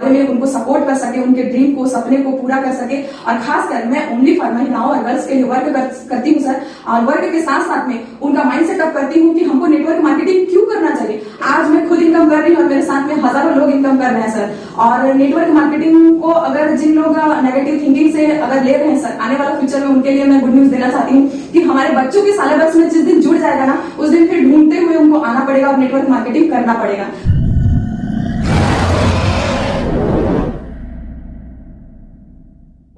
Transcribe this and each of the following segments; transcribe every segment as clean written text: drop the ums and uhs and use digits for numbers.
बुढ़ापे में उनको सपोर्ट कर सके, उनके ड्रीम को, सपने को पूरा कर सके। और खासकर मैं ओनली फॉर महिलाओं और गर्ल्स के लिए वर्क करती हूँ सर। और वर्क के साथ साथ में उनका माइंड सेटअप करती हूँ कि हमको नेटवर्क मार्केटिंग क्यों करना चाहिए। आज मैं खुद इनकम कर रही हूँ और मेरे साथ में हजारों लोग इनकम कर रहे हैं सर। और नेटवर्क मार्केटिंग को अगर जिन लोग नेगेटिव थिंकिंग से अगर ले रहे हैं सर, आने वाला फ्यूचर में उनके लिए मैं गुड न्यूज देना चाहती हूँ कि हमारे बच्चों के सिलेबस में जिस दिन जुड़ जाएगा ना, उस दिन फिर ढूंढते हुए उनको आना पड़ेगा और नेटवर्क मार्केटिंग करना पड़ेगा।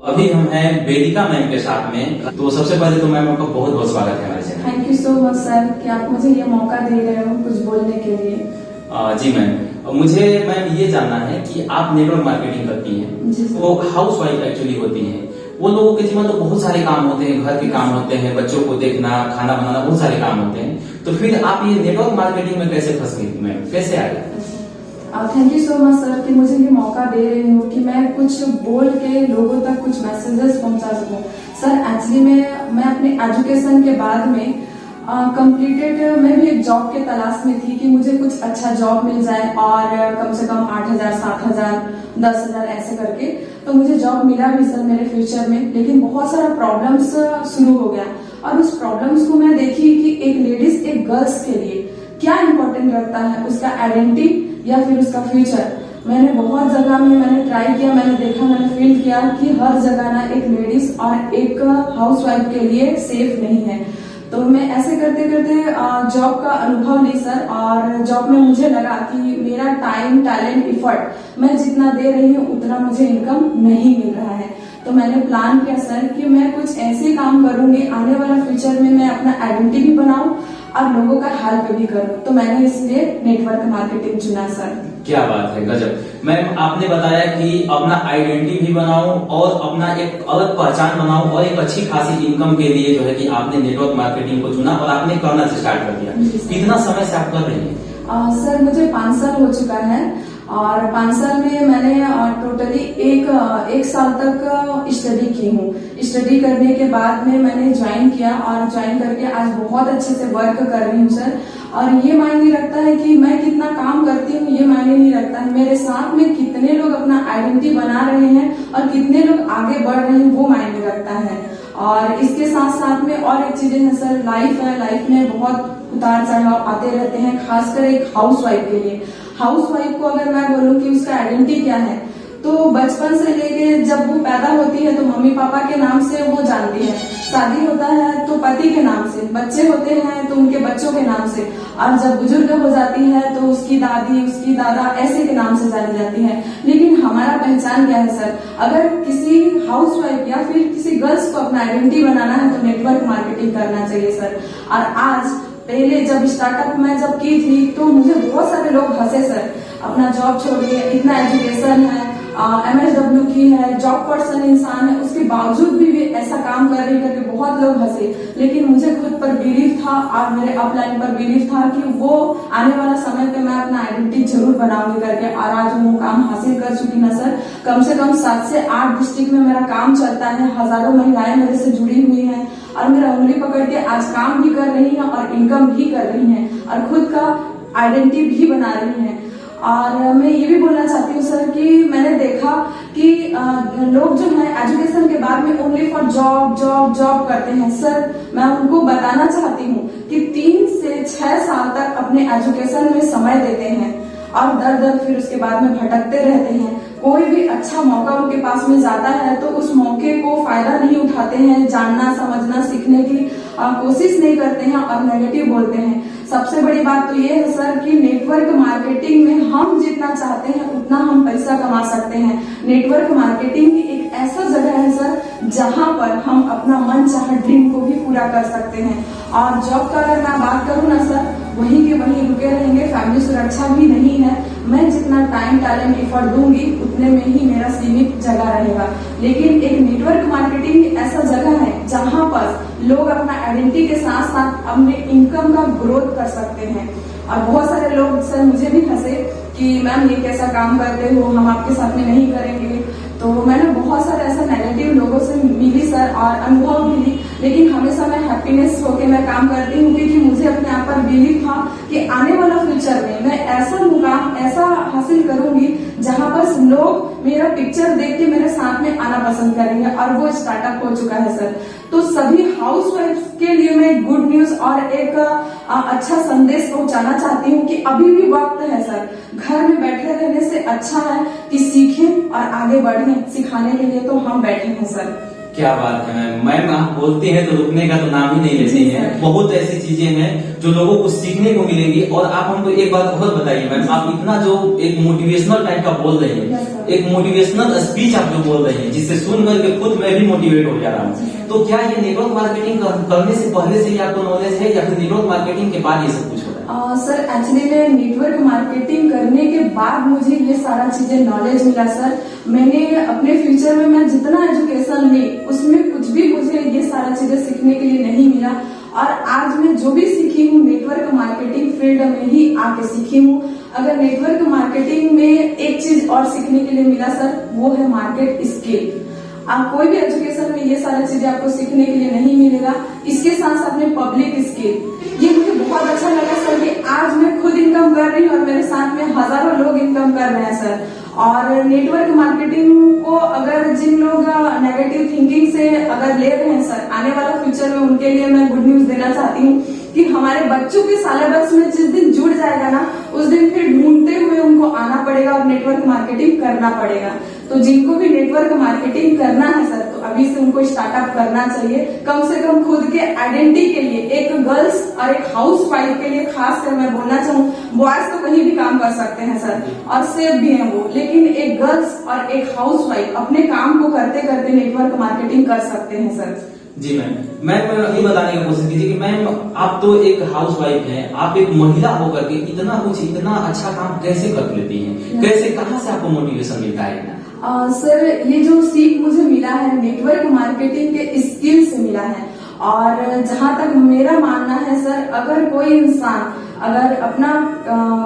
अभी हम हैं वेदिका मैम के साथ में, तो सबसे पहले तो मैम आपका बहुत बहुत स्वागत है हमारे channel. Thank you so much sir कि आप मुझे ये मौका दे रहे हो कुछ बोलने के लिए। जी मैम, मुझे मैम ये जानना है कि आप नेटवर्क मार्केटिंग करती हैं, वो हाउस वाइफ एक्चुअली होती हैं, वो लोगों के जीवन तो बहुत सारे काम होते हैं, घर के काम होते हैं, बच्चों को देखना, खाना बनाना, बहुत सारे काम होते हैं, तो फिर आप ये नेटवर्क मार्केटिंग में कैसे फंस गई मैम, कैसे आ गए? Thank you so much sir कि मुझे ये मौका दे रहे हो कि मैं कुछ बोल के लोगों तक कुछ मैसेजेस पहुंचा सकूं। सर एक्चुअली मैं अपने एजुकेशन के बाद में कंप्लीटेड मैं भी एक जॉब के तलाश में थी कि मुझे कुछ अच्छा जॉब मिल जाए और कम से कम 8,000, 7,000, 10,000 ऐसे करके। तो मुझे जॉब मिला भी सर मेरे फ्यूचर में, लेकिन बहुत सारा प्रॉब्लम्स शुरू हो गया। और उस प्रॉब्लम्स को मैं देखी कि एक लेडीज, एक गर्ल्स के लिए क्या इंपॉर्टेंट रखता है, उसका आइडेंटिटी या फिर उसका फ्यूचर। मैंने बहुत जगह में मैंने ट्राई किया, मैंने देखा, मैंने फील किया कि हर जगह ना एक लेडीज और एक हाउसवाइफ के लिए सेफ नहीं है। तो मैं ऐसे करते करते जॉब का अनुभव ली सर, और जॉब में मुझे लगा कि मेरा टाइम, टैलेंट, इफर्ट मैं जितना दे रही हूँ उतना मुझे इनकम नहीं मिल रहा है। तो मैंने प्लान किया सर कि मैं कुछ ऐसे काम करूंगी आने वाला फ्यूचर में मैं अपना आइडेंटिटी भी बनाऊं और लोगों का हेल्प भी करूं। तो मैंने इसलिए नेटवर्क मार्केटिंग चुना सर। क्या बात है, गजब। मैम आपने बताया कि अपना आइडेंटिटी भी बनाओ और अपना एक अलग पहचान बनाओ और एक अच्छी खासी इनकम के लिए जो है कि आपने नेटवर्क मार्केटिंग को चुना और आपने करना स्टार्ट कर दिया। कितना समय से आप कर रही हैं? सर मुझे 5 साल हो चुका है और 5 साल में मैंने टोटली एक साल तक स्टडी की हूँ। स्टडी करने के बाद में मैंने ज्वाइन किया और ज्वाइन करके आज बहुत अच्छे से वर्क कर रही हूँ सर। और ये मायने रखता है कि मैं कितना काम करती हूँ ये मायने नहीं रखता है, मेरे साथ में कितने लोग अपना आइडेंटिटी बना रहे हैं और कितने लोग आगे बढ़ रहे हैं वो मायने रखता है। और इसके साथ साथ में और एक चीजें हैं सर, लाइफ है, लाइफ में बहुत उतार चढ़ाव आते रहते हैं, खासकर एक हाउसवाइफ के लिए। हाउसवाइफ को अगर मैं बोलूं कि उसका आइडेंटिटी क्या है, तो बचपन से लेके जब वो पैदा होती है तो मम्मी पापा के नाम से वो जानती है, शादी होता है तो पति के नाम से, बच्चे होते हैं तो उनके बच्चों के नाम से, और जब बुजुर्ग हो जाती है तो उसकी दादी, उसकी दादा ऐसे के नाम से जानी जाती है। लेकिन हमारा पहचान क्या है सर? अगर किसी हाउसवाइफ या फिर किसी गर्ल्स को अपना आइडेंटिटी बनाना है तो नेटवर्क मार्केटिंग करना चाहिए सर। और आज पहले जब स्टार्टअप में जब की थी तो मुझे बहुत सारे लोग हंसे सर, अपना जॉब छोड़िए, इतना एजुकेशन है, MSW की है, जॉब पर्सन इंसान है, उसके बावजूद भी ऐसा काम कर रही करके बहुत लोग हंसे। लेकिन मुझे खुद पर बिलीव था और मेरे अपलाइन पर बिलीव था कि वो आने वाला समय पे मैं अपना आइडेंटिटी जरूर बनाऊंगी करके, और आज वो काम हासिल कर चुकी ना सर। कम से कम 7 से 8 डिस्ट्रिक्ट में मेरा काम चलता है, हजारों महिलाएं मेरे से जुड़ी हुई हैं और मेरा उंगली पकड़ के आज काम भी कर रही हैं और इनकम भी कर रही हैं और खुद का आइडेंटिटी भी बना रही हैं। और मैं ये भी बोलना चाहती हूँ सर कि मैंने देखा कि लोग जो है एजुकेशन के बाद में only for job job job करते हैं। सर मैं उनको बताना चाहती हूँ कि 3 से 6 साल तक अपने एजुकेशन में समय देते हैं और दर फिर उसके बाद में भटकते रहते हैं। कोई भी अच्छा मौका उनके पास में जाता है तो उस मौके को फायदा नहीं उठाते हैं, जानना, समझना, सीखने की कोशिश नहीं करते हैं और नेगेटिव बोलते हैं। सबसे बड़ी बात तो ये है सर कि नेटवर्क मार्केटिंग में हम जितना चाहते हैं उतना हम पैसा कमा सकते हैं। नेटवर्क मार्केटिंग एक ऐसा जगह है सर जहां पर हम अपना मन चाहे ड्रीम को भी पूरा कर सकते हैं। और जॉब का अगर मैं बात करूँ ना सर, वहीं के वहीं रुके रहेंगे, फैमिली सुरक्षा भी नहीं है। मैं जितना टाइम, टैलेंट, इफर्ट दूंगी उतने में ही मेरा सीमित जगह रहेगा। लेकिन एक नेटवर्क मार्केटिंग ऐसा जगह है जहां पर लोग अपना आइडेंटिटी के साथ साथ अपने इनकम का ग्रोथ कर सकते हैं। और बहुत सारे लोग सर मुझे भी हंसे कि मैम ये कैसा काम करते हो, हम आपके साथ में नहीं करेंगे। तो मैंने बहुत सारे ऐसा नेगेटिव लोगों से मिली सर और अनुभव मिली, लेकिन हमेशा मैं हैप्पीनेस होके मैं काम करती हूँ क्योंकि मुझे अपने आप पर बिलीव था कि आने वाला फ्यूचर में मैं ऐसा मुकाम ऐसा हासिल करूंगी जहाँ पर लोग मेरा पिक्चर देख के मेरे साथ में आना पसंद करेंगे और वो स्टार्टअप हो चुका है सर। तो सभी हाउस वाइफ के लिए मैं गुड न्यूज और एक अच्छा संदेश पहुंचाना चाहती हूँ कि अभी भी वक्त है सर। घर में बैठे रहने से अच्छा है कि सीखें और आगे बढ़ें। सिखाने के लिए तो हम बैठे हैं सर। क्या बात है मैम, आप बोलते हैं तो रुकने का तो नाम ही नहीं लेते हैं। बहुत ऐसी चीजें हैं जो लोगों को सीखने को मिलेंगी। और आप हमको एक बात और बताइए मैम, आप इतना जो एक मोटिवेशनल टाइप का बोल रहे हैं, एक मोटिवेशनल स्पीच आप जो बोल रहे हैं जिससे सुन करके खुद मैं भी मोटिवेट हो जा रहा हूँ, तो क्या ये नेटवर्क मार्केटिंग करने से पहले से ही आपको नॉलेज है या फिर नेटवर्क मार्केटिंग के बाद ये सब कुछ हो रहा है? सर एक्चुअली मैं नेटवर्क मार्केटिंग करने के बाद मुझे ये सारा चीजें नॉलेज मिला सर। मैंने अपने फ्यूचर में मैं जितना एजुकेशन ली उसमें कुछ भी मुझे ये सारा चीजें सीखने के लिए नहीं मिला। और आज मैं जो भी सीखी हूँ नेटवर्क मार्केटिंग फील्ड में ही आके सीखी हूँ। अगर नेटवर्क मार्केटिंग में एक चीज और सीखने के लिए मिला सर, वो है मार्केट स्किल। आप कोई भी एजुकेशन में ये सारी चीजें आपको सीखने के लिए नहीं मिलेगा। इसके साथ साथ में पब्लिक स्किल, ये मुझे बहुत अच्छा लगा सर कि आज मैं खुद इनकम कर रही हूँ और मेरे साथ में हजारों लोग इनकम कर रहे हैं सर। और नेटवर्क मार्केटिंग को अगर जिन लोग नेगेटिव थिंकिंग से अगर ले रहे हैं सर, आने वाला फ्यूचर में उनके लिए मैं गुड न्यूज देना चाहती हूँ कि हमारे बच्चों के सिलेबस में जिस दिन जुड़ जाएगा ना, उस दिन फिर ढूंढते हुए उनको आना पड़ेगा और नेटवर्क मार्केटिंग करना पड़ेगा। तो जिनको भी नेटवर्क मार्केटिंग करना है सर, तो अभी से उनको स्टार्टअप करना चाहिए। कम से कम खुद के आइडेंटिटी के लिए, एक गर्ल्स और एक हाउस वाइफ के लिए खास कर मैं बोलना चाहूँ, बॉयज तो कहीं भी काम कर सकते हैं सर और सेफ भी हैं वो, लेकिन एक गर्ल्स और एक हाउस वाइफ अपने काम को करते करते नेटवर्क मार्केटिंग कर सकते हैं सर। जी मैम ये बताने की कोशिश कीजिए कि मैम आप तो एक हाउस वाइफ हैं, आप एक महिला होकर के इतना अच्छा काम कैसे कर लेती हैं? कैसे, कहाँ से आपको मोटिवेशन मिलता है? सर ये जो सीख मुझे मिला है नेटवर्क मार्केटिंग के स्किल से मिला है। और जहाँ तक मेरा मानना है सर, अगर कोई इंसान अगर अपना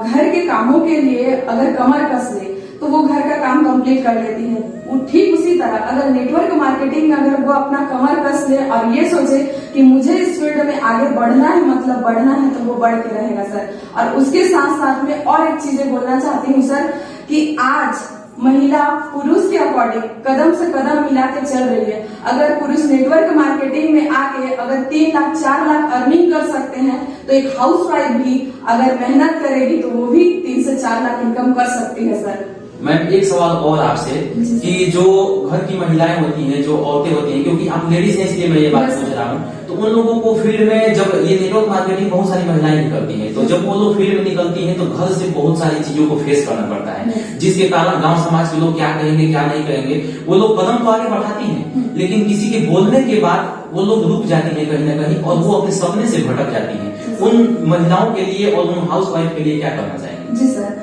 घर के कामों के लिए अगर कमर कस ले तो वो घर का काम कंप्लीट कर लेती है। ठीक उसी तरह अगर नेटवर्क मार्केटिंग में अगर वो अपना कमर कस ले और ये सोचे कि मुझे इस फील्ड में आगे बढ़ना है, मतलब बढ़ना है, तो वो बढ़ के रहेगा सर। और उसके साथ साथ में और एक चीजें बोलना चाहती हूँ सर कि आज महिला पुरुष के अकॉर्डिंग कदम से कदम मिला के चल रही है। अगर पुरुष नेटवर्क मार्केटिंग में आके अगर 3 लाख 4 लाख अर्निंग कर सकते हैं, तो एक हाउस वाइफ भी अगर मेहनत करेगी तो वो भी 3 से 4 लाख इनकम कर सकती है सर। मैम एक सवाल और आपसे कि जो घर की महिलाएं होती हैं, जो औरतें होती हैं, क्योंकि आप लेडीज हैं इसलिए मैं ये बात पूछ रहा हूँ, तो उन लोगों को फील्ड में जब ये नेटवर्क मार्केटिंग बहुत सारी महिलाएं भी करती हैं, तो जब वो लोग फील्ड में निकलती हैं तो घर से बहुत सारी चीजों को फेस करना पड़ता है, जिसके कारण गांव समाज के लोग क्या कहेंगे क्या नहीं कहेंगे। वो लोग कदम तो आगे बढ़ाती हैं, लेकिन किसी के बोलने के बाद वो लोग रुक जाती है कहीं ना कहीं और वो अपने सपने से भटक जाती है। उन महिलाओं के लिए और उन हाउस वाइफ के लिए क्या करना चाहिए? जी सर,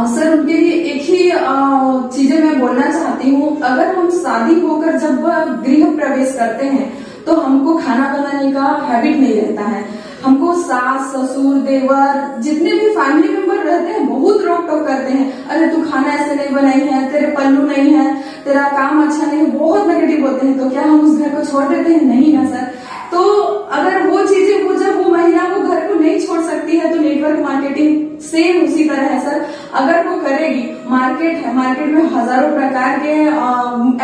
सर उनके लिए एक ही चीजें मैं बोलना चाहती हूँ। अगर हम शादी होकर जब गृह प्रवेश करते हैं तो हमको खाना बनाने का हैबिट नहीं रहता है। हमको सास ससुर देवर जितने भी फैमिली मेंबर रहते हैं बहुत रोक टोक करते हैं, अरे तू खाना ऐसे नहीं बनाई है, तेरे पल्लू नहीं है, तेरा काम अच्छा नहीं, बहुत नेगेटिव बोलते हैं। तो क्या हम उस घर को छोड़ देते हैं? नहीं ना सर। तो अगर वो चीजें वो जब वो महिला वो घर को नहीं छोड़ सकती है, तो नेटवर्क मार्केटिंग सेम उसी तरह है सर। अगर वो करेगी, मार्केट है, मार्केट में हजारों प्रकार के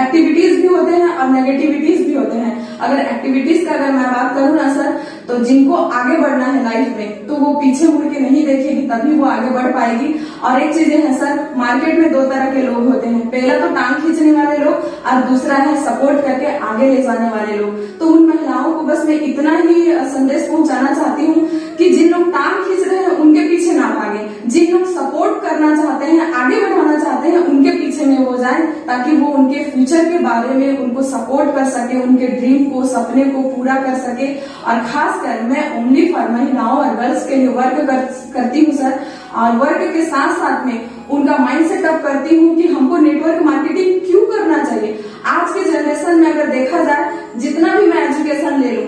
एक्टिविटीज भी होते हैं और नेगेटिविटीज भी होते हैं। अगर एक्टिविटीज का अगर मैं बात करूँ ना सर, तो जिनको आगे बढ़ना है लाइफ में तो वो पीछे मुड़ के नहीं देखेगी, तभी वो आगे बढ़ पाएगी। और एक चीज है सर, मार्केट में 2 तरह के लोग होते हैं, पहला तो टांग खींचने वाले लोग और दूसरा है सपोर्ट करके आगे ले जाने वाले लोग। तो उन महिलाओं को बस मैं इतना ही संदेश पहुंचाना चाहती हूँ कि जिन लोग टांग खींच रहे हैं उनके पीछे ना भागे, जिन लोग सपोर्ट करना चाहते हैं, आगे बढ़ाना चाहते हैं, उनके पीछे में वो जाए, ताकि वो उनके फ्यूचर के बारे में उनको सपोर्ट कर सके, उनके ड्रीम को, सपने को पूरा कर सके। और खासकर मैं ओनली फॉर महिलाओं और गर्ल्स के लिए वर्क करती हूँ सर। और वर्क के साथ साथ में उनका माइंड सेटअप करती हूँ कि हमको नेटवर्क मार्केटिंग क्यों करना चाहिए। आज के जनरेशन में अगर देखा जाए, जितना भी मैं एजुकेशन ले लूं,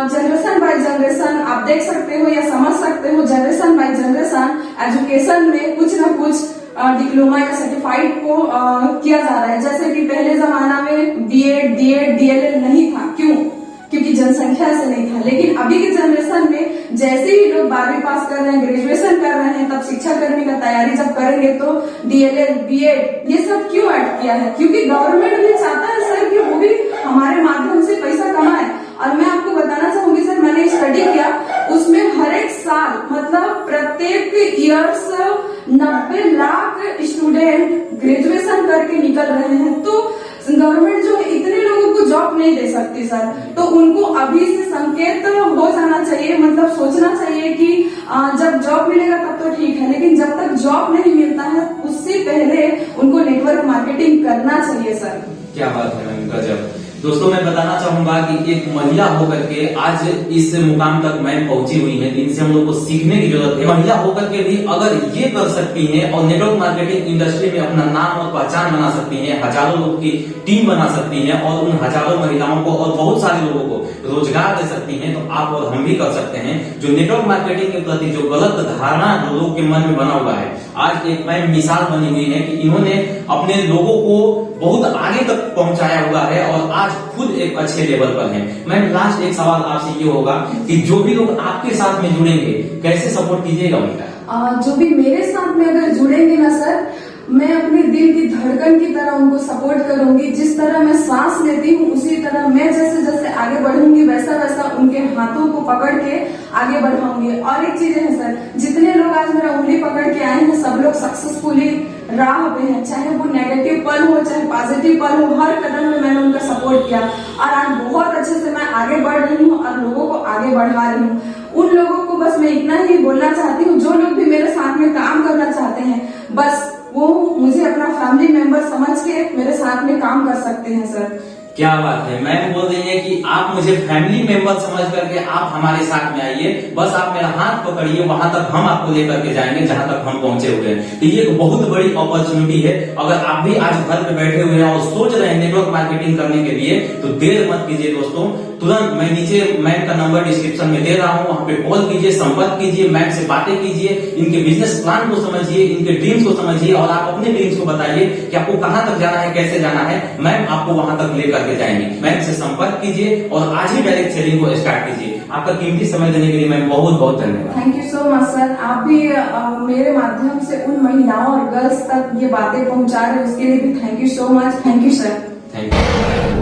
जनरेशन बाय जनरेशन आप देख सकते हो या समझ सकते हो, जनरेशन बाय जनरेशन एजुकेशन में कुछ ना कुछ डिप्लोमा या सर्टिफाइड को किया जा रहा है। जैसे कि पहले जमाना में BEd, DEd, DLEd नहीं था। क्यों? क्योंकि जनसंख्या से नहीं था। लेकिन अभी के जनरेशन में जैसे ही लोग 12वीं पास कर रहे हैं, ग्रेजुएशन कर रहे हैं, तब शिक्षा करने का तैयारी जब करेंगे तो DLED, BEd ये सब क्यों ऐड किया है? क्योंकि गवर्नमेंट भी चाहता है सर कि वो भी हमारे माध्यम से पैसा कमाए। और मैं आपको बताना चाहूंगी सर, मैंने स्टडी किया, उसमें हर एक साल मतलब प्रत्येक ईयर्स 90 लाख स्टूडेंट ग्रेजुएशन करके निकल रहे हैं। तो गवर्नमेंट जो है इतने लोगों को जॉब नहीं दे सकती सर, तो उनको अभी से संकेत हो जाना चाहिए, मतलब सोचना चाहिए कि जब जॉब मिलेगा तब तो ठीक है, लेकिन जब तक जॉब नहीं मिलता है उससे पहले उनको नेटवर्क मार्केटिंग करना चाहिए सर। क्या बात है मैम, गजब। दोस्तों मैं बताना चाहूंगा कि एक महिला होकर के आज इस मुकाम तक मैम पहुंची हुई है, इनसे हम लोग को सीखने की जरूरत है। महिला होकर के भी अगर ये कर सकती हैं और नेटवर्क मार्केटिंग इंडस्ट्री में अपना नाम और पहचान बना सकती हैं, हजारों लोगों की टीम बना सकती हैं और उन हजारों महिलाओं को और बहुत सारे लोगों को रोजगार दे सकती हैं, तो आप और हम भी कर सकते हैं। जो नेटवर्क मार्केटिंग के प्रति जो गलत धारणा लोगों के मन में बना हुआ है, आज एक मैम मिसाल बनी हुई है कि इन्होंने अपने लोगों को बहुत आगे तक पहुंचाया हुआ है और आज खुद एक अच्छे लेवल पर हैं। मैम लास्ट एक सवाल आपसे ये होगा कि जो भी लोग आपके साथ में जुड़ेंगे कैसे सपोर्ट कीजिएगा उनका? जो भी मेरे साथ में अगर जुड़ेंगे ना सर, मैं अपने दिल की धड़कन की तरह उनको सपोर्ट करूंगी। जिस तरह मैं सांस लेती हूँ उसी तरह मैं जैसे जैसे आगे बढ़ूंगी वैसा वैसा उनके हाथों को पकड़ के आगे बढ़ाऊंगी। और एक चीज है सर, जितने लोग आज मेरा उंगली पकड़ के आए हैं सब लोग सक्सेसफुली राह पे हैं, चाहे वो नेगेटिव पल हो चाहे पॉजिटिव पल हो, हर कदम में मैंने उनका सपोर्ट किया और आज बहुत अच्छे से मैं आगे बढ़ रही हूँ और लोगों को आगे बढ़ा रही हूँ। उन लोगों को बस मैं इतना ही बोलना चाहती हूँ, जो लोग भी मेरे साथ में काम करना चाहते हैं बस वो मुझे अपना फैमिली मेंबर समझ के मेरे साथ में काम कर सकते हैं सर। क्या बात है, मैम बोल रही है कि आप मुझे फैमिली मेंबर समझ करके आप हमारे साथ में आइए, बस आप मेरा हाथ पकड़िए, वहां तक हम आपको लेकर के जाएंगे जहां तक हम पहुंचे हुए हैं। तो ये एक बहुत बड़ी अपॉर्चुनिटी है। अगर आप भी आज घर पे बैठे हुए हैं और सोच रहे हैं नेटवर्क मार्केटिंग करने के लिए, तो देर मत कीजिए दोस्तों, तुरंत मैं नीचे मैम का नंबर डिस्क्रिप्शन में दे रहा हूँ, वहां पे कॉल कीजिए, संपर्क कीजिए, मैम से बातें कीजिए, इनके बिजनेस प्लान को समझिए, इनके ड्रीम्स को समझिए और आप अपने ड्रीम्स को बताइए कि आपको कहां तक जाना है, कैसे जाना है। मैम आपको वहां तक लेकर के जाएंगे। मैम से संपर्क कीजिए और आज ही डायरेक्ट सेलिंग को स्टार्ट कीजिए। आपका कीमती समय देने के लिए मैम बहुत बहुत धन्यवाद। Thank you so much sir. आप भी मेरे माध्यम से उन महिलाओं और गर्ल्स तक ये बातें पहुंचा रहे हैं, उसके लिए भी thank you so much. Thank you sir. Thank you.